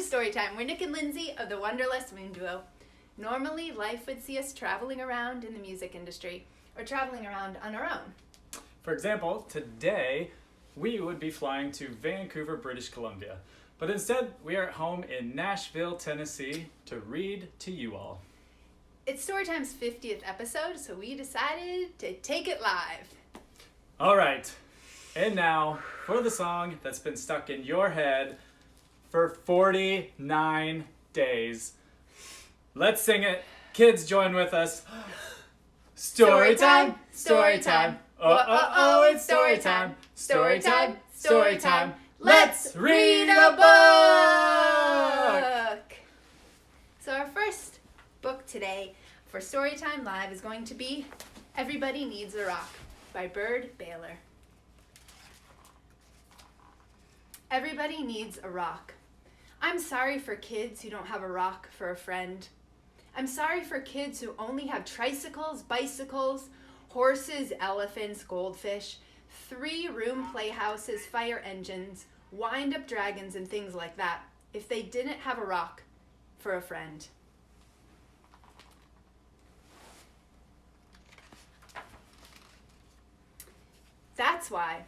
Storytime. We're Nick and Lindsay of the Wanderlustmoonduo. Normally, life would see us traveling around in the music industry or traveling around on our own. For example, today we would be flying to Vancouver, British Columbia. But instead, we are at home in Nashville, Tennessee to read to you all. It's Storytime's 50th episode, so we decided to take it live. All right, and now for the song that's been stuck in your head for 49 days. Let's sing it. Kids, join with us. Storytime, storytime. Oh, it's storytime. Storytime, storytime. Let's read a book. So our first book today for Storytime Live is going to be Everybody Needs a Rock by Byrd. Everybody needs a rock. I'm sorry for kids who don't have a rock for a friend. I'm sorry for kids who only have tricycles, bicycles, horses, elephants, goldfish, 3-room playhouses, fire engines, wind-up dragons, and things like that, if they didn't have a rock for a friend. That's why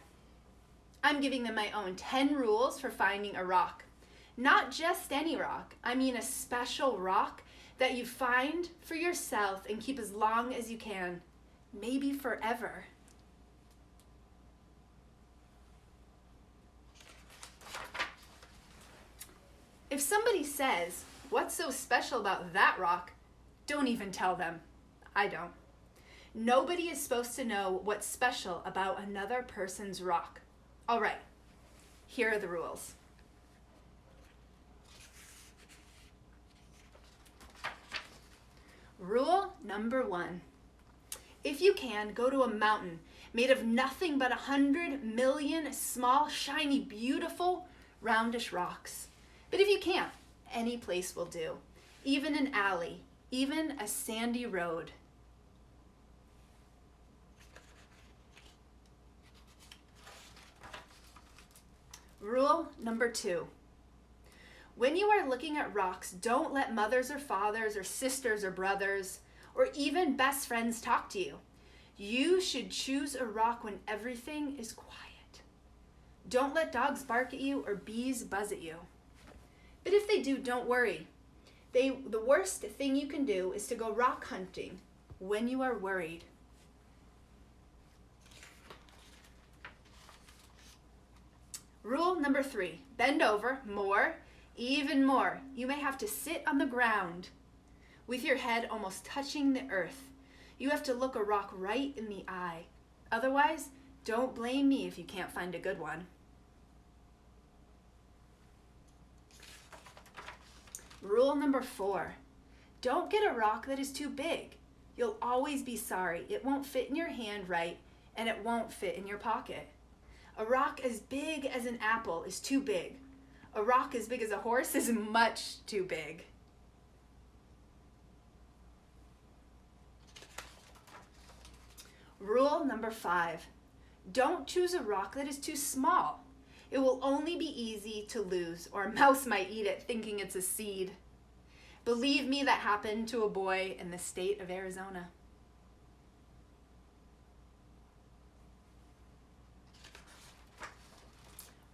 I'm giving them my own 10 rules for finding a rock. Not just any rock, I mean a special rock that you find for yourself and keep as long as you can, maybe forever. If somebody says, "What's so special about that rock?" don't even tell them. I don't. Nobody is supposed to know what's special about another person's rock. All right, here are the rules. Rule number 1. If you can, go to a mountain made of nothing but 100 million small, shiny, beautiful, roundish rocks. But if you can't, any place will do. Even an alley, even a sandy road. Rule number 2. When you are looking at rocks, don't let mothers or fathers or sisters or brothers or even best friends talk to you. You should choose a rock when everything is quiet. Don't let dogs bark at you or bees buzz at you. But if they do, don't worry. The worst thing you can do is to go rock hunting when you are worried. Rule number 3, bend over more, even more. You may have to sit on the ground with your head almost touching the earth. You have to look a rock right in the eye. Otherwise, don't blame me if you can't find a good one. Rule number 4, don't get a rock that is too big. You'll always be sorry. It won't fit in your hand right, and it won't fit in your pocket. A rock as big as an apple is too big. A rock as big as a horse is much too big. Rule number 5, don't choose a rock that is too small. It will only be easy to lose, or a mouse might eat it thinking it's a seed. Believe me, that happened to a boy in the state of Arizona.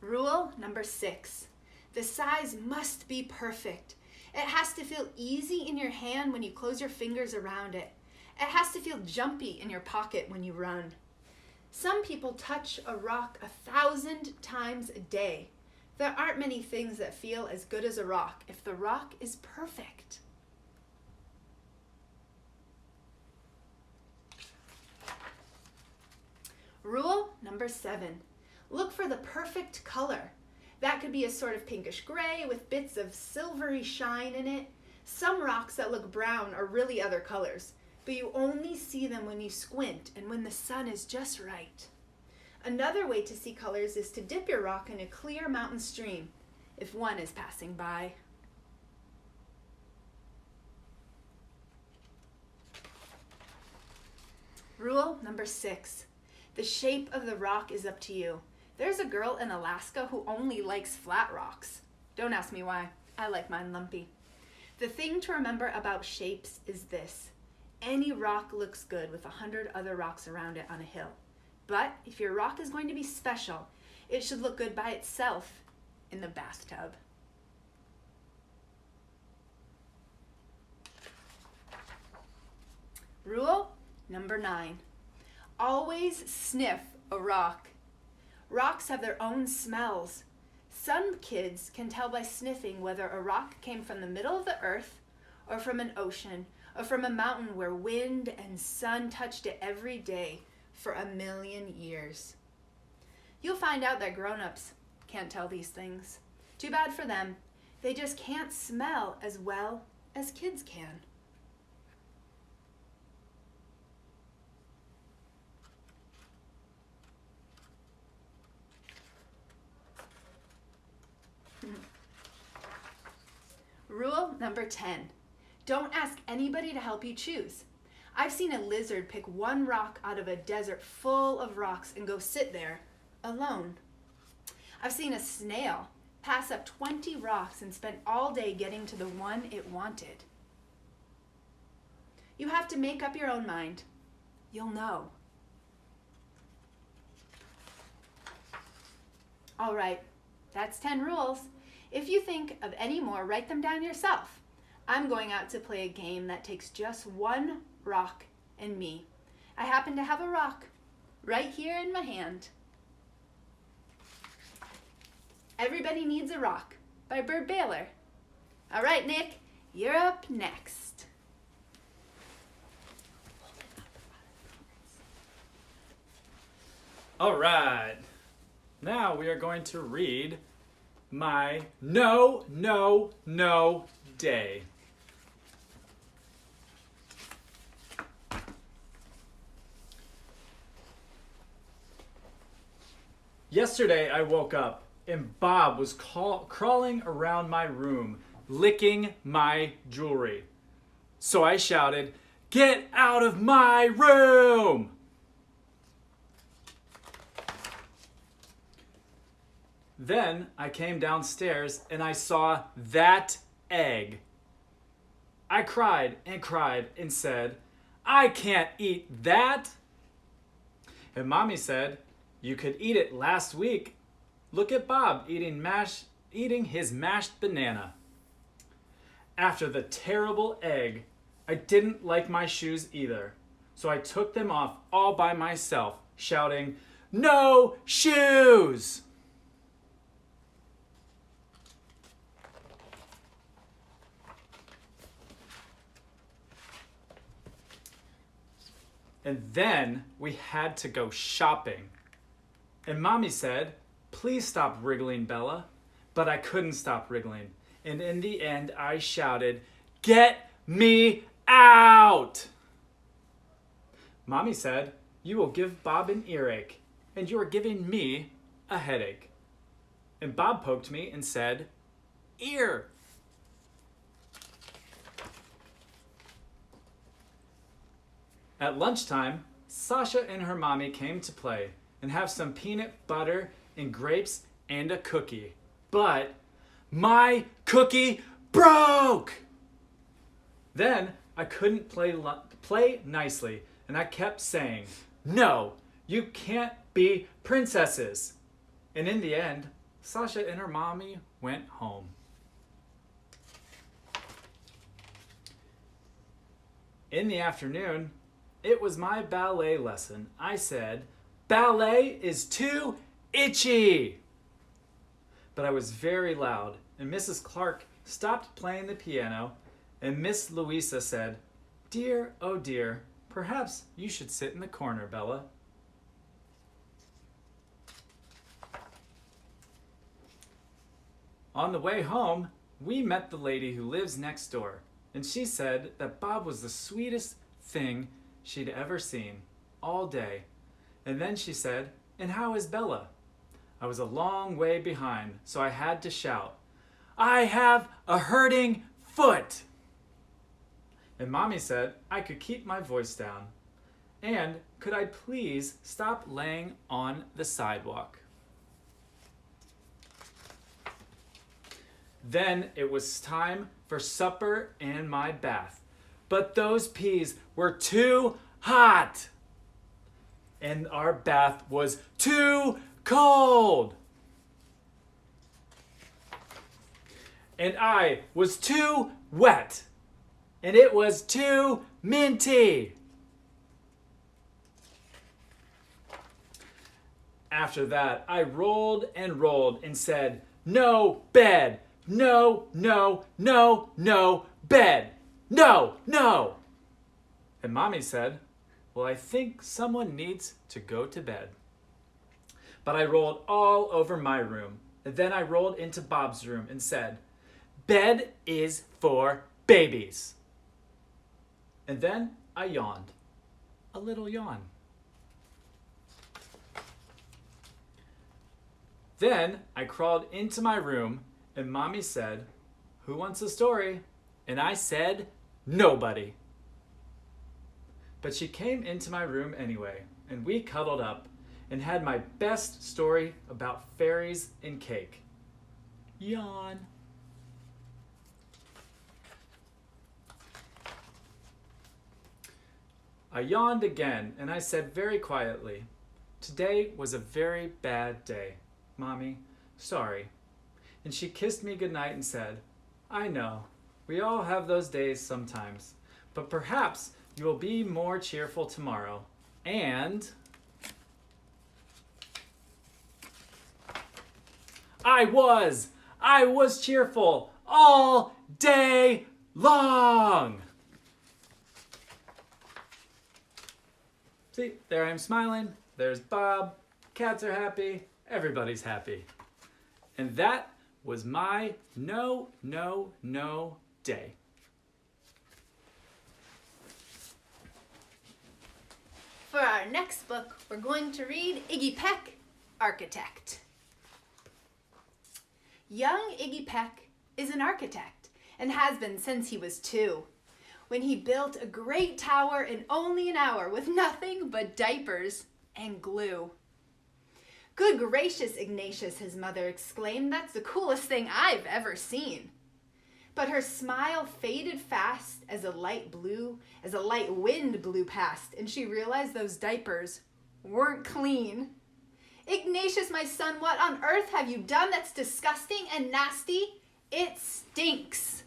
Rule number 6, the size must be perfect. It has to feel easy in your hand when you close your fingers around it. It has to feel jumpy in your pocket when you run. Some people touch a rock 1,000 times a day. There aren't many things that feel as good as a rock if the rock is perfect. Rule number 7, look for the perfect color. That could be a sort of pinkish gray with bits of silvery shine in it. Some rocks that look brown are really other colors, but you only see them when you squint and when the sun is just right. Another way to see colors is to dip your rock in a clear mountain stream if one is passing by. Rule number 6, the shape of the rock is up to you. There's a girl in Alaska who only likes flat rocks. Don't ask me why. I like mine lumpy. The thing to remember about shapes is this. Any rock looks good with 100 other rocks around it on a hill. But if your rock is going to be special, it should look good by itself in the bathtub. Rule number 9. Always sniff a rock. Rocks have their own smells. Some kids can tell by sniffing whether a rock came from the middle of the earth or from an ocean or from a mountain where wind and sun touched it every day for 1,000,000 years. You'll find out that grown-ups can't tell these things. Too bad for them. They just can't smell as well as kids can. Rule number 10. Don't ask anybody to help you choose. I've seen a lizard pick one rock out of a desert full of rocks and go sit there alone. I've seen a snail pass up 20 rocks and spend all day getting to the one it wanted. You have to make up your own mind. You'll know. All right, that's 10 rules. If you think of any more, write them down yourself. I'm going out to play a game that takes just one rock and me. I happen to have a rock right here in my hand. Everybody Needs a Rock by Byrd. All right, Nick, you're up next. All right. Now we are going to read my No, No, No Day. Yesterday I woke up and Bob was crawling around my room, licking my jewelry. So I shouted, "Get out of my room!" Then I came downstairs and I saw that egg. I cried and said, "I can't eat that." And Mommy said, "You could eat it last week. Look at Bob eating his mashed banana." After the terrible egg, I didn't like my shoes either. So I took them off all by myself, shouting, "No shoes!" And then we had to go shopping. And Mommy said, "Please stop wriggling, Bella." But I couldn't stop wriggling. And in the end, I shouted, "Get me out!" Mommy said, "You will give Bob an earache, and you are giving me a headache." And Bob poked me and said, "Ear." At lunchtime, Sasha and her mommy came to play and have some peanut butter and grapes and a cookie. But my cookie broke! Then I couldn't play nicely, and I kept saying, "No, you can't be princesses." And in the end, Sasha and her mommy went home. In the afternoon, it was my ballet lesson. I said, "Ballet is too itchy." But I was very loud, and Mrs. Clark stopped playing the piano, and Miss Louisa said, "Dear, oh dear, perhaps you should sit in the corner, Bella." On the way home, we met the lady who lives next door, and she said that Bob was the sweetest thing she'd ever seen all day. And then she said, "And how is Bella?" I was a long way behind, so I had to shout, "I have a hurting foot!" And Mommy said I could keep my voice down. And could I please stop laying on the sidewalk? Then it was time for supper and my bath. But those peas were too hot. And our bath was too cold. And I was too wet. And it was too minty. After that, I rolled and rolled and said, "No bed. No, no, no, no bed. No, no." And Mommy said, "Well, I think someone needs to go to bed." But I rolled all over my room. And then I rolled into Bob's room and said, "Bed is for babies." And then I yawned. A little yawn. Then I crawled into my room and Mommy said, "Who wants a story?" And I said, "Nobody." But she came into my room anyway, and we cuddled up and had my best story about fairies and cake. Yawn. I yawned again and I said very quietly, "Today was a very bad day. Mommy, sorry." And she kissed me goodnight and said, "I know, we all have those days sometimes, but perhaps you will be more cheerful tomorrow." And I was cheerful all day long. See, there I am smiling. There's Bob. Cats are happy. Everybody's happy. And that was my no, no, no day. For our next book, we're going to read Iggy Peck, Architect. Young Iggy Peck is an architect and has been since he was 2, when he built a great tower in only an hour with nothing but diapers and glue. "Good gracious, Ignatius," his mother exclaimed, "that's the coolest thing I've ever seen." But her smile faded fast as a light wind blew past, and she realized those diapers weren't clean. "Ignatius, my son, what on earth have you done that's disgusting and nasty? It stinks."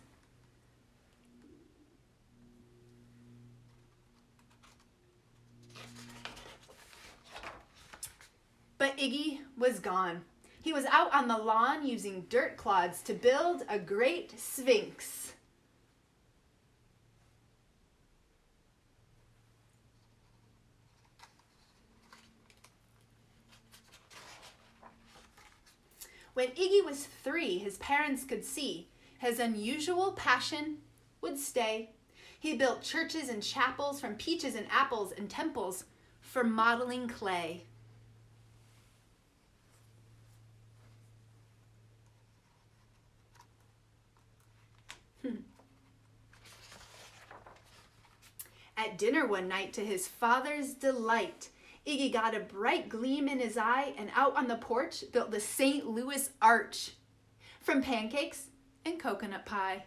But Iggy was gone. He was out on the lawn using dirt clods to build a great sphinx. When Iggy was 3, his parents could see his unusual passion would stay. He built churches and chapels from peaches and apples and temples for modeling clay. At dinner one night, to his father's delight, Iggy got a bright gleam in his eye and out on the porch built the St. Louis Arch from pancakes and coconut pie.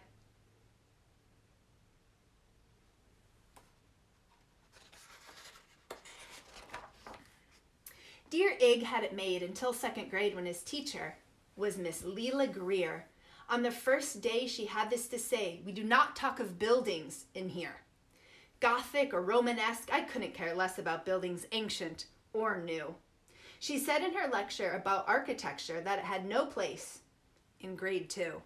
Dear Ig had it made until 2nd grade when his teacher was Miss Leela Greer. On the first day she had this to say, "We do not talk of buildings in here. Gothic or Romanesque, I couldn't care less about buildings ancient or new." She said in her lecture about architecture that it had no place in grade 2.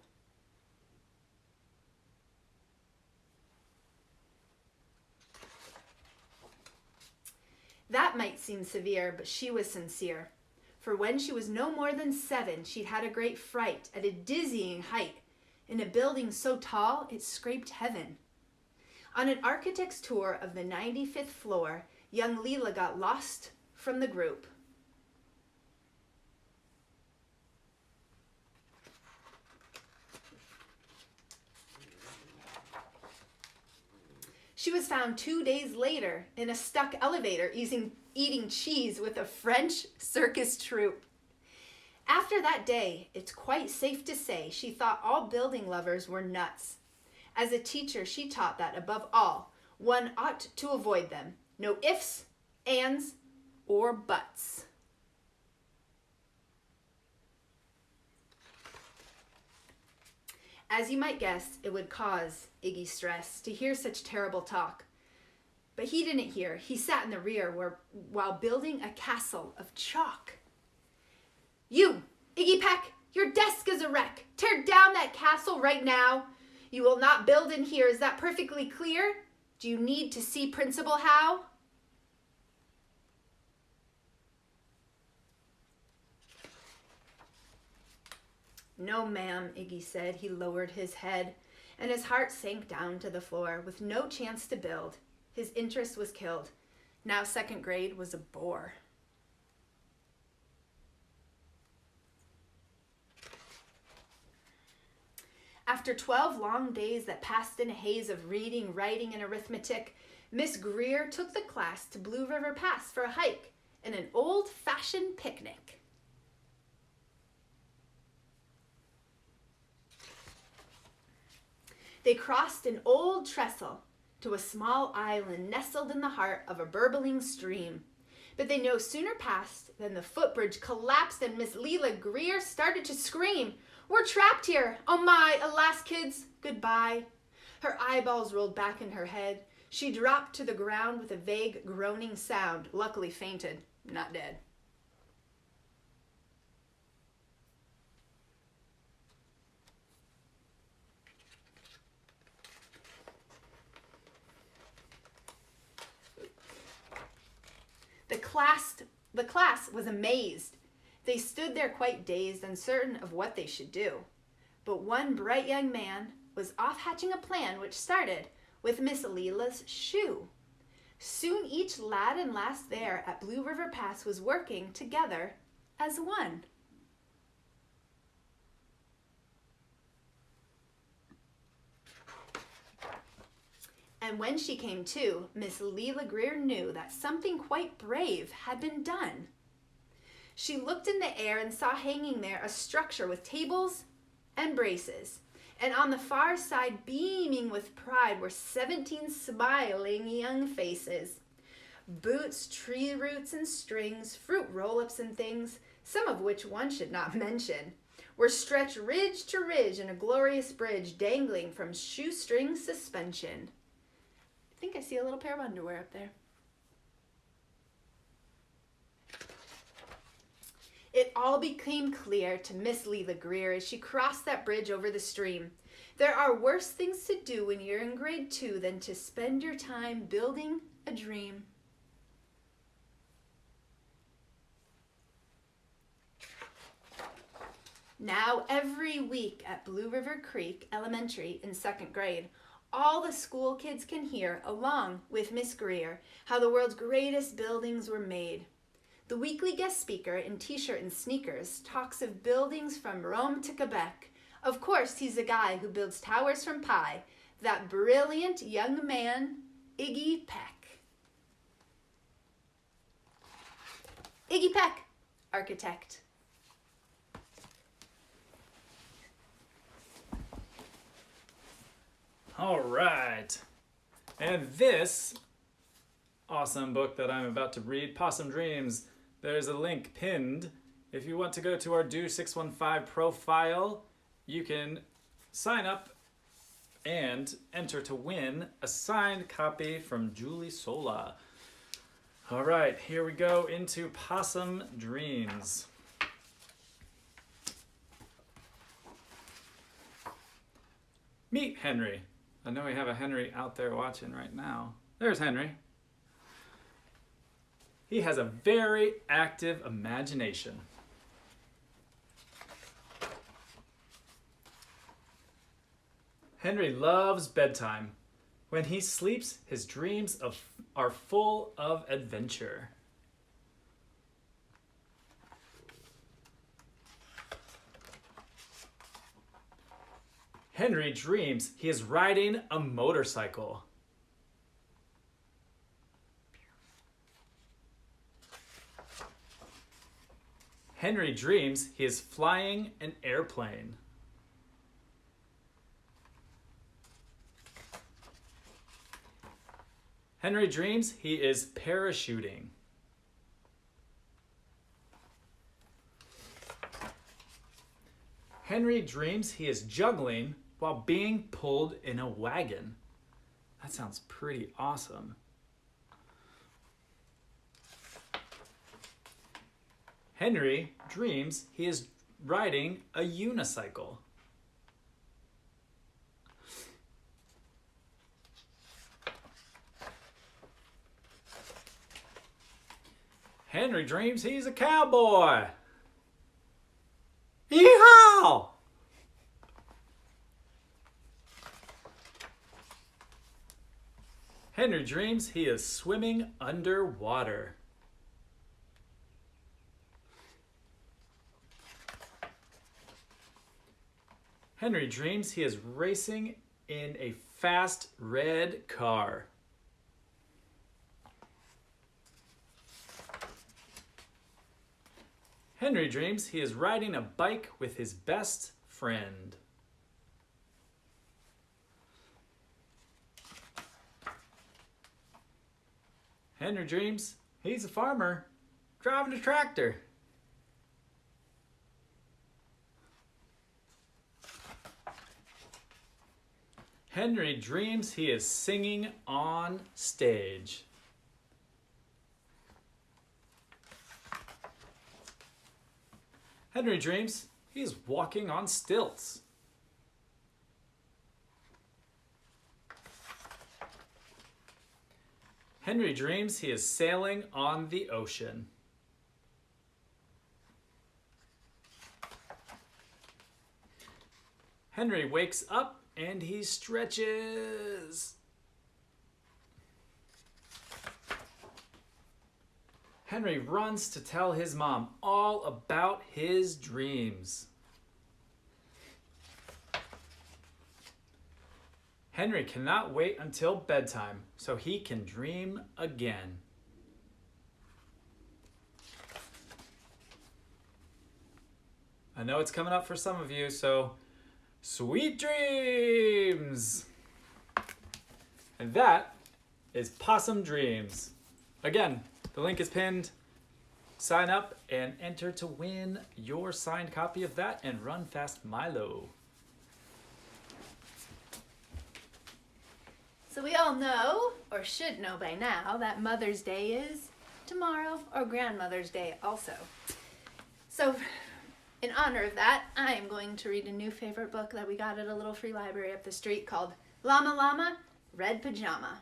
That might seem severe, but she was sincere. For when she was no more than 7, she'd had a great fright at a dizzying height in a building so tall it scraped heaven. On an architect's tour of the 95th floor, young Leela got lost from the group. She was found 2 days later in a stuck elevator eating cheese with a French circus troupe. After that day, it's quite safe to say she thought all building lovers were nuts. As a teacher, she taught that, above all, one ought to avoid them. No ifs, ands, or buts. As you might guess, it would cause Iggy stress to hear such terrible talk. But he didn't hear. He sat in the rear while building a castle of chalk. You, Iggy Peck, your desk is a wreck. Tear down that castle right now. You will not build in here. Is that perfectly clear? Do you need to see Principal Howe? No, ma'am, Iggy said. He lowered his head, and his heart sank down to the floor. With no chance to build, his interest was killed. Now second grade was a bore. After 12 long days that passed in a haze of reading, writing, and arithmetic, Miss Greer took the class to Blue River Pass for a hike and an old-fashioned picnic. They crossed an old trestle to a small island nestled in the heart of a burbling stream. But they no sooner passed than the footbridge collapsed and Miss Leela Greer started to scream. We're trapped here. Oh my, alas kids, goodbye. Her eyeballs rolled back in her head. She dropped to the ground with a vague groaning sound, luckily fainted, not dead. The class was amazed. They stood there quite dazed, uncertain of what they should do. But one bright young man was off hatching a plan which started with Miss Leela's shoe. Soon each lad and lass there at Blue River Pass was working together as one. And when she came to, Miss Leela Greer knew that something quite brave had been done. She looked in the air and saw hanging there a structure with tables and braces. And on the far side, beaming with pride, were 17 smiling young faces. Boots, tree roots and strings, fruit roll-ups and things, some of which one should not mention, were stretched ridge to ridge in a glorious bridge dangling from shoestring suspension. I think I see a little pair of underwear up there. It all became clear to Miss Leela Greer as she crossed that bridge over the stream. There are worse things to do when you're in grade 2 than to spend your time building a dream. Now, every week at Blue River Creek Elementary in 2nd grade, all the school kids can hear, along with Miss Greer, how the world's greatest buildings were made. The weekly guest speaker in t-shirt and sneakers talks of buildings from Rome to Quebec. Of course, he's a guy who builds towers from pie, that brilliant young man, Iggy Peck. Iggy Peck, architect. All right. And this awesome book that I'm about to read, Possum Dreams, there's a link pinned. If you want to go to our Do 615 profile, you can sign up and enter to win a signed copy from Julie Sola. All right, here we go into Possum Dreams. Meet Henry. I know we have a Henry out there watching right now. There's Henry. He has a very active imagination. Henry loves bedtime. When he sleeps, his dreams are full of adventure. Henry dreams he is riding a motorcycle. Henry dreams he is flying an airplane. Henry dreams he is parachuting. Henry dreams he is juggling while being pulled in a wagon. That sounds pretty awesome. Henry dreams he is riding a unicycle. Henry dreams he's a cowboy. Yeehaw! Henry dreams he is swimming underwater. Henry dreams he is racing in a fast red car. Henry dreams he is riding a bike with his best friend. Henry dreams he's a farmer driving a tractor. Henry dreams he is singing on stage. Henry dreams he is walking on stilts. Henry dreams he is sailing on the ocean. Henry wakes up and he stretches. Henry runs to tell his mom all about his dreams. Henry cannot wait until bedtime so he can dream again. I know it's coming up for some of you, so sweet dreams! And that is Possum Dreams. Again, the link is pinned. Sign up and enter to win your signed copy of that and Run Fast Milo. So we all know, or should know by now, that Mother's Day is tomorrow, or Grandmother's Day also. So in honor of that, I am going to read a new favorite book that we got at a little free library up the street called Llama, Red Pajama.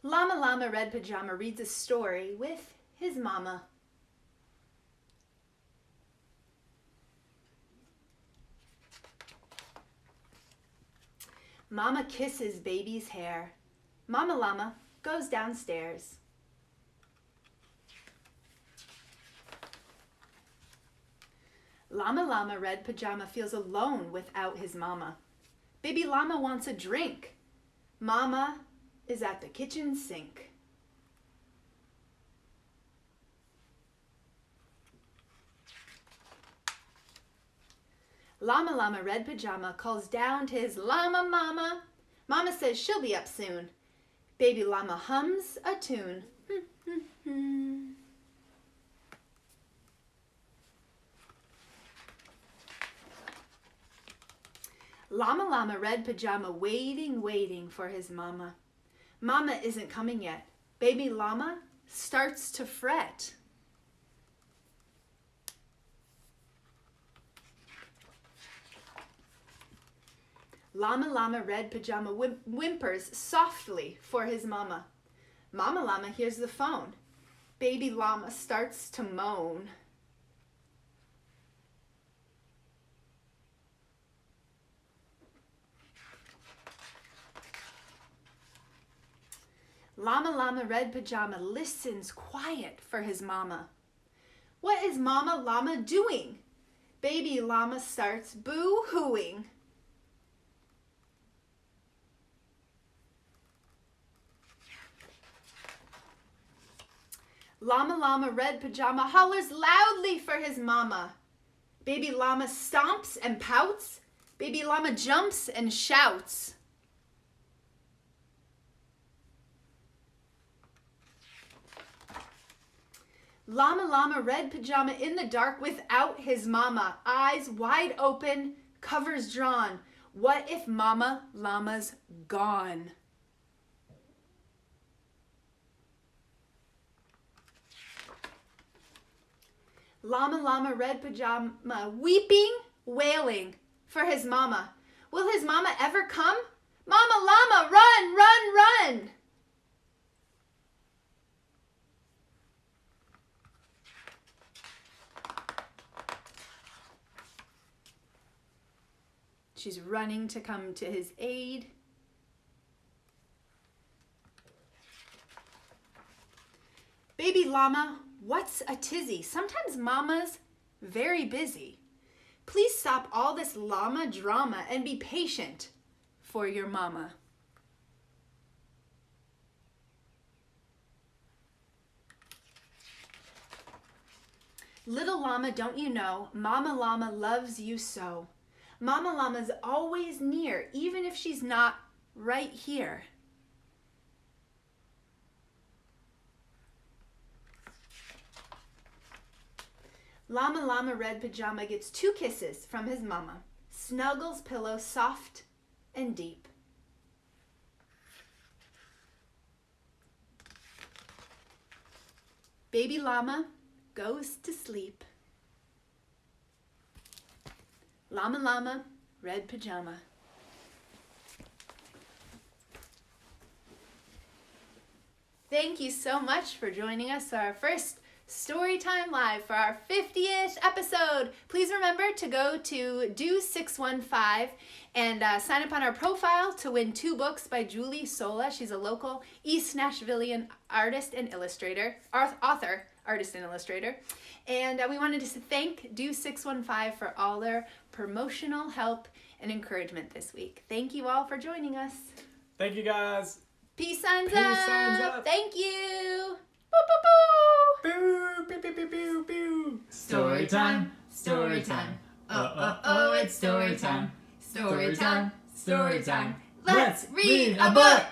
Llama, Red Pajama reads a story with his mama. Mama kisses baby's hair. Mama Llama goes downstairs. Llama, Red Pajama feels alone without his mama. Baby Llama wants a drink. Mama is at the kitchen sink. Llama, Red Pajama calls down to his llama mama. Mama says she'll be up soon. Baby Llama hums a tune. Llama, Red Pajama waiting for his mama. Mama isn't coming yet. Baby Llama starts to fret. Llama, Red Pajama whimpers softly for his mama. Mama Llama hears the phone. Baby Llama starts to moan. Llama, Red Pajama listens quiet for his mama. What is Mama Llama doing? Baby Llama starts boo-hooing. Llama Llama Red Pajama hollers loudly for his mama. Baby Llama stomps and pouts. Baby Llama jumps and shouts. Llama Llama Red Pajama in the dark without his mama. Eyes wide open, covers drawn. What if Mama Llama's gone? Llama Llama Red Pajama weeping, wailing for his mama. Will his mama ever come? Mama Llama, run, run, run! She's running to come to his aid. Baby Llama, what's a tizzy? Sometimes Mama's very busy. Please stop all this llama drama and be patient for your mama. Little llama, don't you know, Mama Llama loves you so. Mama Llama's always near, even if she's not right here. Llama Llama Red Pajama gets 2 kisses from his mama, snuggles pillow soft and deep. Baby Llama goes to sleep. Llama Llama Red Pajama. Thank you so much for joining us for our first Storytime Live for our 50th episode. Please remember to go to Do615 and sign up on our profile to win 2 books by Julie Sola. She's a local East Nashvilleian artist and illustrator, author, artist and illustrator. And we wanted to thank Do615 for all their promotional help and encouragement this week. Thank you all for joining us. Thank you, guys. Peace signs up. Thank you. Boo, boo, boo. Boo, pew, pew, pew, pew, pew. Story time, story time. Oh, it's story time. Story time, story time. Let's read a book!